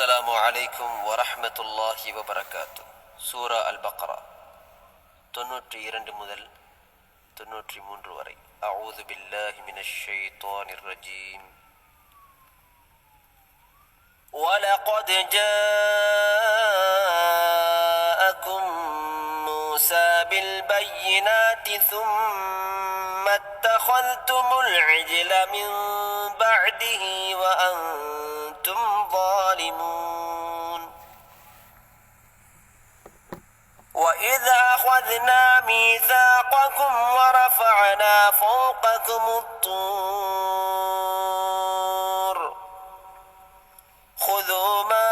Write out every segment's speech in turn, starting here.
அஸ்ஸலாமு அலைக்கும் வரஹ்மத்துல்லாஹி வபரகாத்து. சூரா அல் பக்ரா 92 முதல் 93 வரை. அஊது பில்லாஹி மினஷ் ஷைத்தானிர் ரஜீம். وَلَقَدْ جَاءَكُم مُوسَى بِالْبَيِّنَاتِ ثُمَّ اتَّخَذْتُمُ الْعِجْلَ مِن بَعْدِهِ وَأَنتُمْ ظَالِمُونَ. وَإِذْ أَخَذْنَا مِيثَاقَكُمْ وَرَفَعْنَا فَوْقَكُمُ الطُّورَ خُذُوا مَا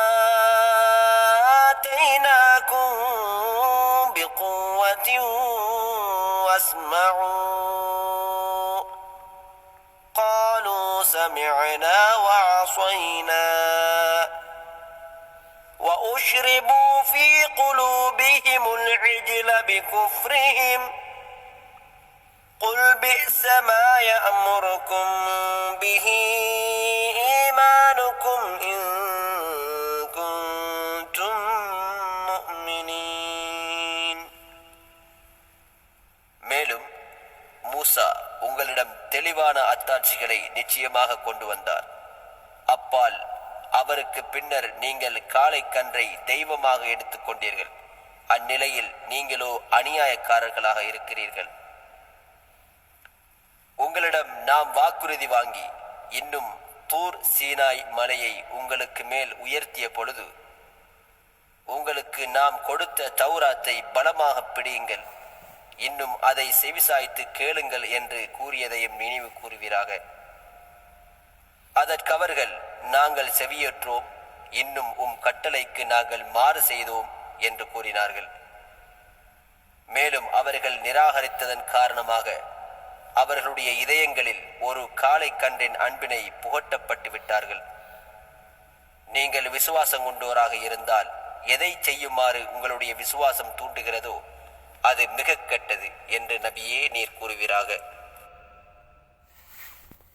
آتَيْنَاكُمْ بِقُوَّةٍ وَاسْمَعُوا قَالُوا سَمِعْنَا وَعَصَيْنَا وَأُشْرِبُوا فِي قُلُوبِهِمُ الْعِجْلَ بِكُفْرِهِمْ قُلْ بِئْسَ مَا يَأْمُرُكُمْ بِهِ إِيمَانُكُمْ إِن كُنتُم مُّؤْمِنِينَ. மேலும் மூசா உங்களிடம் தெளிவான அத்தாட்சிகளை நிச்சயமாக கொண்டு வந்தார். அப்பால் அவருக்கு பின்னர் நீங்கள் காளை கன்றை தெய்வமாக எடுத்துக் கொண்டீர்கள். அந்நிலையில் நீங்களோ அநியாயக்காரர்களாக இருக்கிறீர்கள். உங்களிடம் நாம் வாக்குறுதி வாங்கி இன்னும் தூர் சீனாய் மலையை உங்களுக்கு மேல் உயர்த்திய பொழுது உங்களுக்கு நாம் கொடுத்த தௌராத்தை பலமாக பிடியுங்கள், இன்னும் அதை செவிசாய்த்து கேளுங்கள் என்று கூறியதையும் நினைவு கூறுவீராக. அதற்கவர்கள் நாங்கள் செவியேற்றோம், இன்னும் கட்டளைக்கு நாங்கள் மாறு செய்தோம் என்று கூறினார்கள். மேலும் அவர்கள் நிராகரித்ததன் காரணமாக அவர்களுடைய இதயங்களில் ஒரு காளை கன்றின் அன்பினை புகட்டப்பட்டு விட்டார்கள். நீங்கள் விசுவாசம் கொண்டோராக இருந்தால் எதை செய்யுமாறு உங்களுடைய விசுவாசம் தூண்டுகிறதோ அது மிக கெட்டது என்று நபியே நீர் கூறுவீராக.